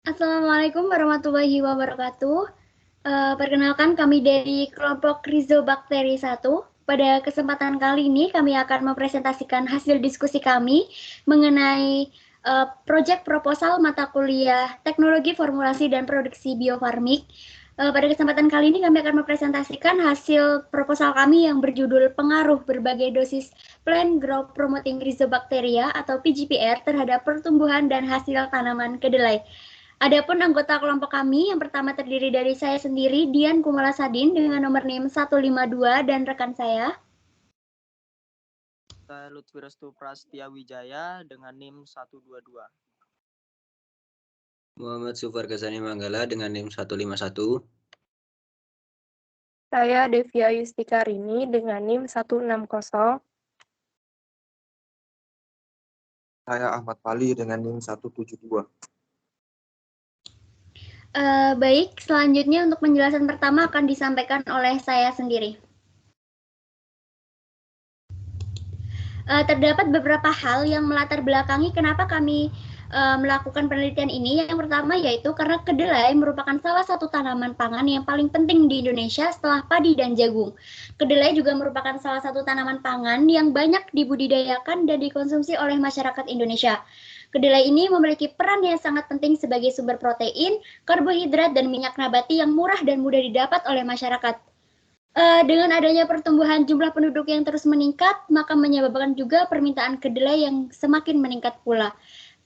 Assalamualaikum warahmatullahi wabarakatuh. Perkenalkan kami dari kelompok Rhizobakteri 1. Pada kesempatan kali ini kami akan mempresentasikan hasil diskusi kami mengenai proyek proposal mata kuliah Teknologi Formulasi dan Produksi Biofarmik. Pada kesempatan kali ini kami akan mempresentasikan hasil proposal kami yang berjudul Pengaruh Berbagai Dosis Plant Growth Promoting Rhizobacteria atau PGPR terhadap pertumbuhan dan hasil tanaman kedelai. Adapun anggota kelompok kami yang pertama terdiri dari saya sendiri, Dian Kumala Sadin dengan nomor NIM 152 dan rekan saya. Lutfi Restu Prastia Wijaya dengan NIM 122. Muhammad Sufar Ghazani Manggala dengan NIM 151. Saya Devia Yustikarini dengan NIM 160. Saya Ahmad Pali dengan NIM 172. Baik, selanjutnya untuk penjelasan pertama akan disampaikan oleh saya sendiri. Terdapat beberapa hal yang melatar belakangi kenapa kami melakukan penelitian ini. Yang pertama yaitu karena kedelai merupakan salah satu tanaman pangan yang paling penting di Indonesia setelah padi dan jagung. Kedelai juga merupakan salah satu tanaman pangan yang banyak dibudidayakan dan dikonsumsi oleh masyarakat Indonesia. Kedelai ini memiliki peran yang sangat penting sebagai sumber protein, karbohidrat, dan minyak nabati yang murah dan mudah didapat oleh masyarakat. Dengan adanya pertumbuhan jumlah penduduk yang terus meningkat, maka menyebabkan juga permintaan kedelai yang semakin meningkat pula.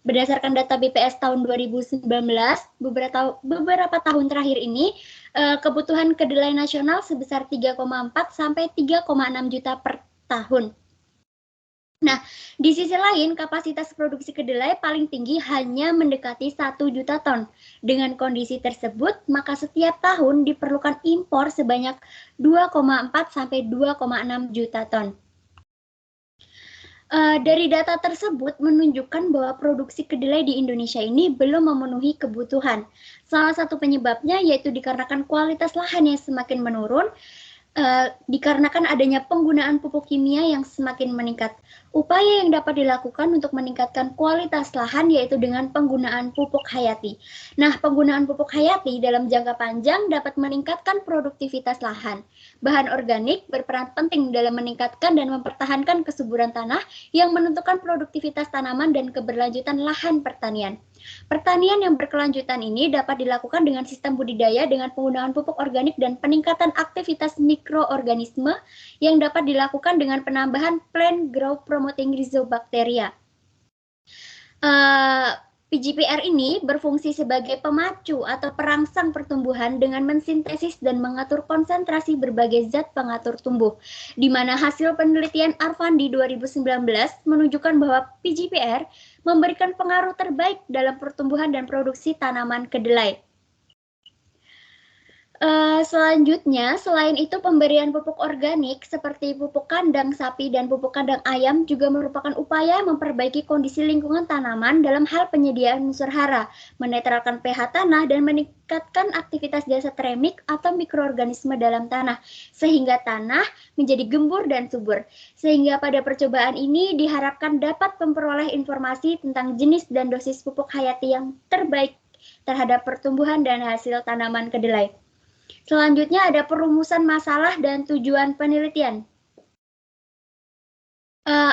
Berdasarkan data BPS tahun 2019, beberapa tahun terakhir ini, kebutuhan kedelai nasional sebesar 3,4 sampai 3,6 juta per tahun. Nah, di sisi lain, kapasitas produksi kedelai paling tinggi hanya mendekati 1 juta ton. Dengan kondisi tersebut, maka setiap tahun diperlukan impor sebanyak 2,4 sampai 2,6 juta ton. Dari data tersebut menunjukkan bahwa produksi kedelai di Indonesia ini belum memenuhi kebutuhan. Salah satu penyebabnya yaitu dikarenakan kualitas lahan yang semakin menurun, dikarenakan adanya penggunaan pupuk kimia yang semakin meningkat. Upaya yang dapat dilakukan untuk meningkatkan kualitas lahan yaitu dengan penggunaan pupuk hayati. Nah, penggunaan pupuk hayati dalam jangka panjang dapat meningkatkan produktivitas lahan. Bahan organik berperan penting dalam meningkatkan dan mempertahankan kesuburan tanah yang menentukan produktivitas tanaman dan keberlanjutan lahan pertanian. Pertanian yang berkelanjutan ini dapat dilakukan dengan sistem budidaya dengan penggunaan pupuk organik dan peningkatan aktivitas mikroorganisme yang dapat dilakukan dengan penambahan plant growth promoting rhizobacteria. PGPR ini berfungsi sebagai pemacu atau perangsang pertumbuhan dengan mensintesis dan mengatur konsentrasi berbagai zat pengatur tumbuh, di mana hasil penelitian Arfandi 2019 menunjukkan bahwa PGPR memberikan pengaruh terbaik dalam pertumbuhan dan produksi tanaman kedelai. Selanjutnya, selain itu pemberian pupuk organik seperti pupuk kandang sapi dan pupuk kandang ayam juga merupakan upaya memperbaiki kondisi lingkungan tanaman dalam hal penyediaan unsur hara, menetralkan pH tanah, dan meningkatkan aktivitas jasa tremik atau mikroorganisme dalam tanah, sehingga tanah menjadi gembur dan subur. Sehingga pada percobaan ini diharapkan dapat memperoleh informasi tentang jenis dan dosis pupuk hayati yang terbaik terhadap pertumbuhan dan hasil tanaman kedelai. Selanjutnya ada perumusan masalah dan tujuan penelitian.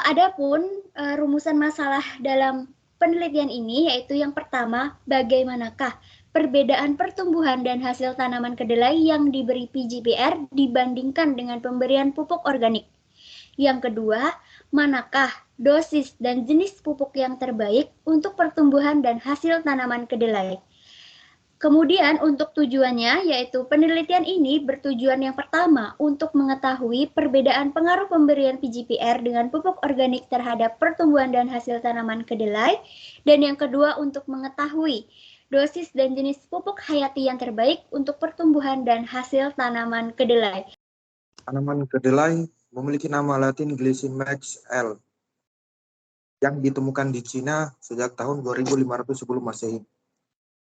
Adapun rumusan masalah dalam penelitian ini yaitu yang pertama, bagaimanakah perbedaan pertumbuhan dan hasil tanaman kedelai yang diberi PGPR dibandingkan dengan pemberian pupuk organik. Yang kedua, manakah dosis dan jenis pupuk yang terbaik untuk pertumbuhan dan hasil tanaman kedelai. Kemudian untuk tujuannya yaitu penelitian ini bertujuan yang pertama untuk mengetahui perbedaan pengaruh pemberian PGPR dengan pupuk organik terhadap pertumbuhan dan hasil tanaman kedelai, dan yang kedua untuk mengetahui dosis dan jenis pupuk hayati yang terbaik untuk pertumbuhan dan hasil tanaman kedelai. Tanaman kedelai memiliki nama Latin Glycymex L yang ditemukan di Cina sejak tahun 2500 sebelum Masehi.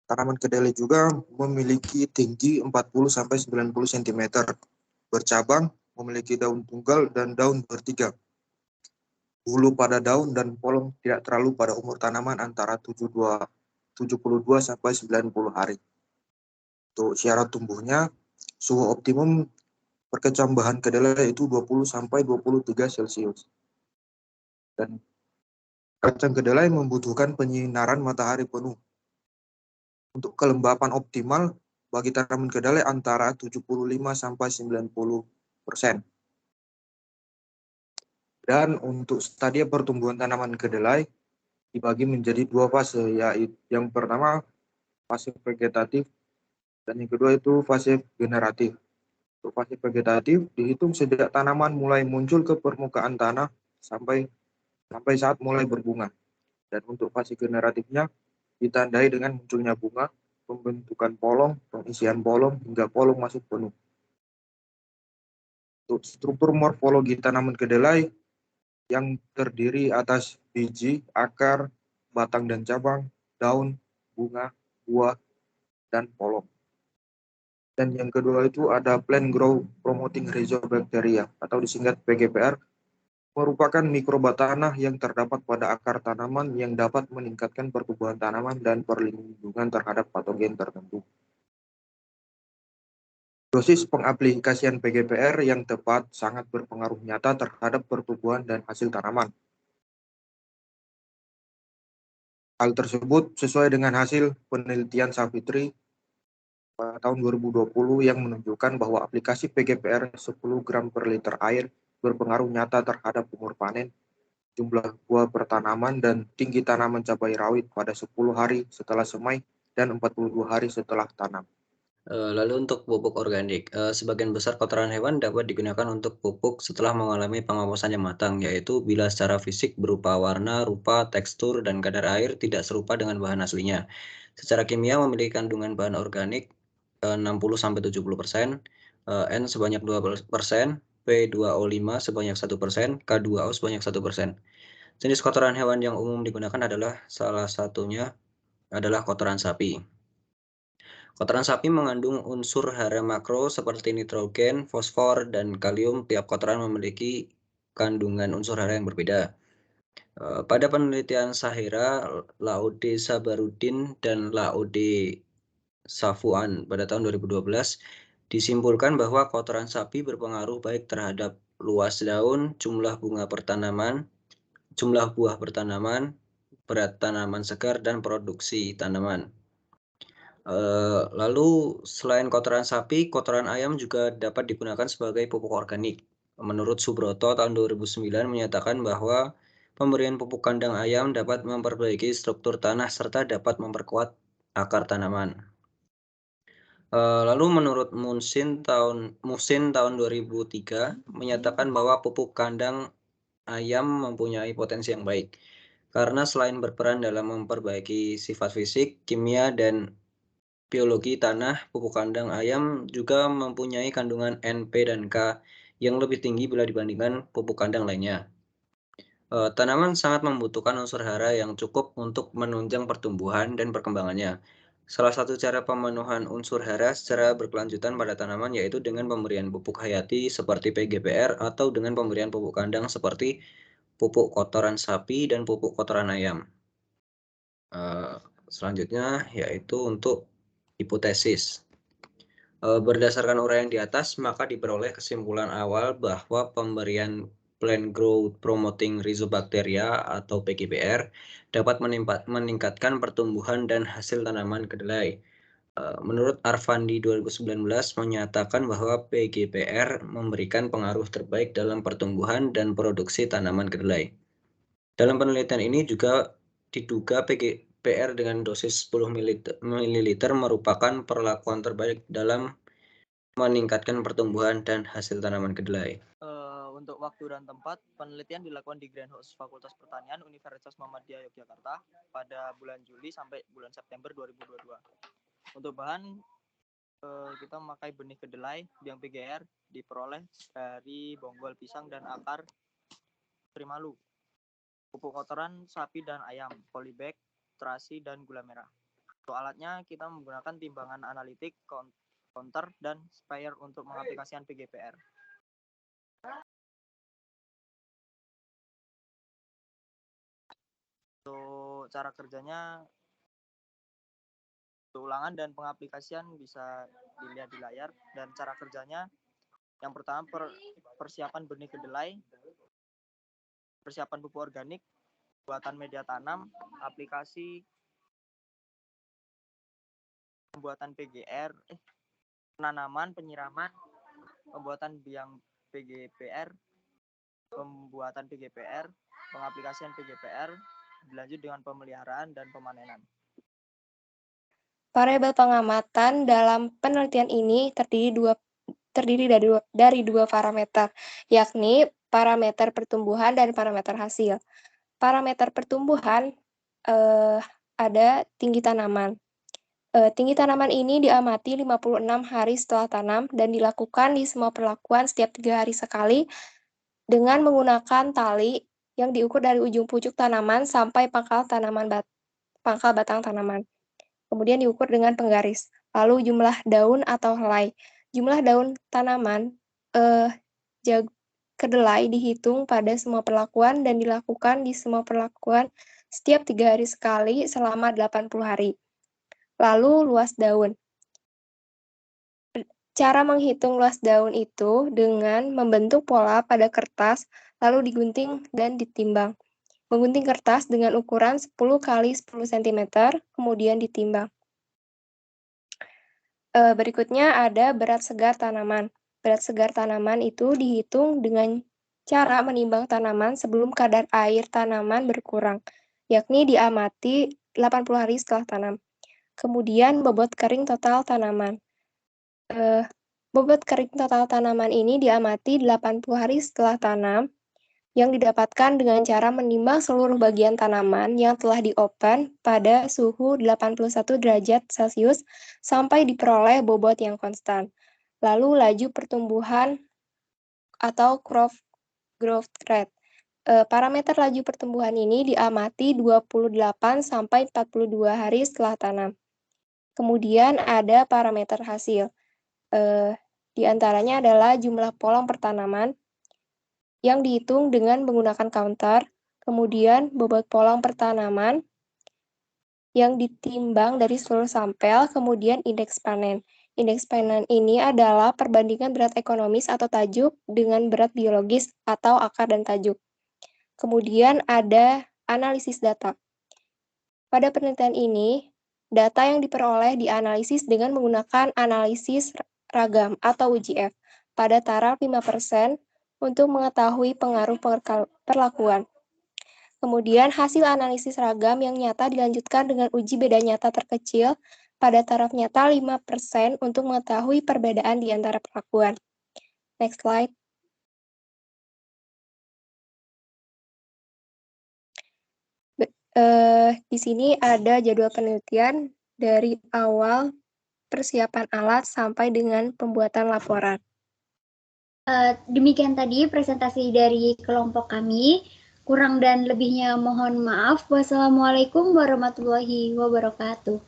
Tanaman kedelai juga memiliki tinggi 40-90 cm, bercabang, memiliki daun tunggal dan daun bertiga. Bulu pada daun dan polong tidak terlalu pada umur tanaman antara 72 72 sampai 90 hari. Untuk syarat tumbuhnya, suhu optimum perkecambahan kedelai itu 20 sampai 23 Celcius. Dan kacang kedelai membutuhkan penyinaran matahari penuh. Untuk kelembapan optimal bagi tanaman kedelai antara 75 sampai 90%. Dan untuk stadium pertumbuhan tanaman kedelai dibagi menjadi 2 fase, yaitu yang pertama fase vegetatif dan yang kedua itu fase generatif. Untuk fase vegetatif dihitung sejak tanaman mulai muncul ke permukaan tanah sampai saat mulai berbunga. Dan untuk fase generatifnya ditandai dengan munculnya bunga, pembentukan polong, pengisian polong, hingga polong masuk penuh. Untuk struktur morfologi tanaman kedelai yang terdiri atas biji, akar, batang dan cabang, daun, bunga, buah, dan polong. Dan yang kedua itu ada Plant Growth Promoting Rhizobacteria atau disingkat PGPR, merupakan mikroba tanah yang terdapat pada akar tanaman yang dapat meningkatkan pertumbuhan tanaman dan perlindungan terhadap patogen tertentu. Dosis pengaplikasian PGPR yang tepat sangat berpengaruh nyata terhadap pertumbuhan dan hasil tanaman. Hal tersebut sesuai dengan hasil penelitian Savitri pada tahun 2020 yang menunjukkan bahwa aplikasi PGPR 10 gram per liter air berpengaruh nyata terhadap umur panen, jumlah buah per tanaman, dan tinggi tanaman cabai rawit pada 10 hari setelah semai dan 42 hari setelah tanam. Lalu untuk pupuk organik, sebagian besar kotoran hewan dapat digunakan untuk pupuk setelah mengalami pengawasan yang matang, yaitu bila secara fisik berupa warna, rupa, tekstur, dan kadar air tidak serupa dengan bahan aslinya. Secara kimia memiliki kandungan bahan organik 60-70%, N sebanyak 2%, P2O5 sebanyak 1%, K2O sebanyak 1%. Jenis kotoran hewan yang umum digunakan adalah salah satunya adalah kotoran sapi. Kotoran sapi mengandung unsur hara makro seperti nitrogen, fosfor, dan kalium. Tiap kotoran memiliki kandungan unsur hara yang berbeda. Pada penelitian Sahira, Laude Sabarudin, dan Laude Safuan pada tahun 2012, disimpulkan bahwa kotoran sapi berpengaruh baik terhadap luas daun, jumlah bunga pertanaman, jumlah buah pertanaman, berat tanaman segar, dan produksi tanaman. Lalu selain kotoran sapi, kotoran ayam juga dapat digunakan sebagai pupuk organik. Menurut Subroto tahun 2009 menyatakan bahwa pemberian pupuk kandang ayam dapat memperbaiki struktur tanah serta dapat memperkuat akar tanaman. Lalu menurut Musin tahun 2003 menyatakan bahwa pupuk kandang ayam mempunyai potensi yang baik karena selain berperan dalam memperbaiki sifat fisik, kimia, dan biologi tanah, pupuk kandang ayam juga mempunyai kandungan N, P, dan K yang lebih tinggi bila dibandingkan pupuk kandang lainnya. Tanaman sangat membutuhkan unsur hara yang cukup untuk menunjang pertumbuhan dan perkembangannya. Salah satu cara pemenuhan unsur hara secara berkelanjutan pada tanaman yaitu dengan pemberian pupuk hayati seperti PGPR atau dengan pemberian pupuk kandang seperti pupuk kotoran sapi dan pupuk kotoran ayam. Selanjutnya yaitu untuk hipotesis. Berdasarkan uraian di atas, maka diperoleh kesimpulan awal bahwa pemberian Plant Growth Promoting Rhizobacteria atau PGPR dapat meningkatkan pertumbuhan dan hasil tanaman kedelai. Menurut Arfandi 2019 menyatakan bahwa PGPR memberikan pengaruh terbaik dalam pertumbuhan dan produksi tanaman kedelai. Dalam penelitian ini juga diduga PGPR dengan dosis 10 ml merupakan perlakuan terbaik dalam meningkatkan pertumbuhan dan hasil tanaman kedelai. Untuk waktu dan tempat, penelitian dilakukan di Greenhouse Fakultas Pertanian Universitas Muhammadiyah Yogyakarta pada bulan Juli sampai bulan September 2022. Untuk bahan, kita memakai benih kedelai yang PGR diperoleh dari bonggol pisang dan akar primalu, pupuk kotoran sapi dan ayam, polybag, terasi, dan gula merah. Untuk alatnya, kita menggunakan timbangan analitik, counter, dan sprayer untuk mengaplikasikan PGPR. Untuk cara kerjanya, pengulangan dan pengaplikasian bisa dilihat di layar. Dan cara kerjanya, yang pertama persiapan benih kedelai, persiapan pupuk organik, pembuatan media tanam, aplikasi, pembuatan PGR, penanaman, penyiraman, pembuatan biang PGPR, pembuatan PGPR, pengaplikasian PGPR, dilanjut dengan pemeliharaan dan pemanenan. Variabel pengamatan dalam penelitian ini terdiri dari dua parameter, yakni parameter pertumbuhan dan parameter hasil. Parameter pertumbuhan ada tinggi tanaman. Tinggi tanaman ini diamati 56 hari setelah tanam dan dilakukan di semua perlakuan setiap 3 hari sekali dengan menggunakan tali yang diukur dari ujung pucuk tanaman sampai pangkal batang tanaman. Kemudian diukur dengan penggaris. Lalu jumlah daun atau helai. Jumlah daun tanaman kedelai dihitung pada semua perlakuan dan dilakukan di semua perlakuan setiap 3 hari sekali selama 80 hari. Lalu luas daun. Cara menghitung luas daun itu dengan membentuk pola pada kertas, lalu digunting dan ditimbang. Menggunting kertas dengan ukuran 10 x 10 cm, kemudian ditimbang. Berikutnya ada berat segar tanaman. Berat segar tanaman itu dihitung dengan cara menimbang tanaman sebelum kadar air tanaman berkurang, yakni diamati 80 hari setelah tanam. Kemudian bobot kering total tanaman. Bobot kering total tanaman ini diamati 80 hari setelah tanam, yang didapatkan dengan cara menimbang seluruh bagian tanaman yang telah di-open pada suhu 81 derajat Celcius sampai diperoleh bobot yang konstan. Lalu laju pertumbuhan atau growth rate. Parameter laju pertumbuhan ini diamati 28 sampai 42 hari setelah tanam. Kemudian ada parameter hasil. Di antaranya adalah jumlah polong per tanaman yang dihitung dengan menggunakan counter, kemudian bobot polong per tanaman yang ditimbang dari seluruh sampel, kemudian indeks panen. Indeks panen ini adalah perbandingan berat ekonomis atau tajuk dengan berat biologis atau akar dan tajuk. Kemudian ada analisis data. Pada penelitian ini, data yang diperoleh dianalisis dengan menggunakan analisis ragam atau UGF pada taraf 5% untuk mengetahui pengaruh perlakuan. Kemudian hasil analisis ragam yang nyata dilanjutkan dengan uji beda nyata terkecil pada taraf nyata 5% untuk mengetahui perbedaan di antara perlakuan. Next slide. Di sini ada jadwal penelitian dari awal persiapan alat sampai dengan pembuatan laporan. Demikian tadi presentasi dari kelompok kami. Kurang dan lebihnya mohon maaf. Wassalamualaikum warahmatullahi wabarakatuh.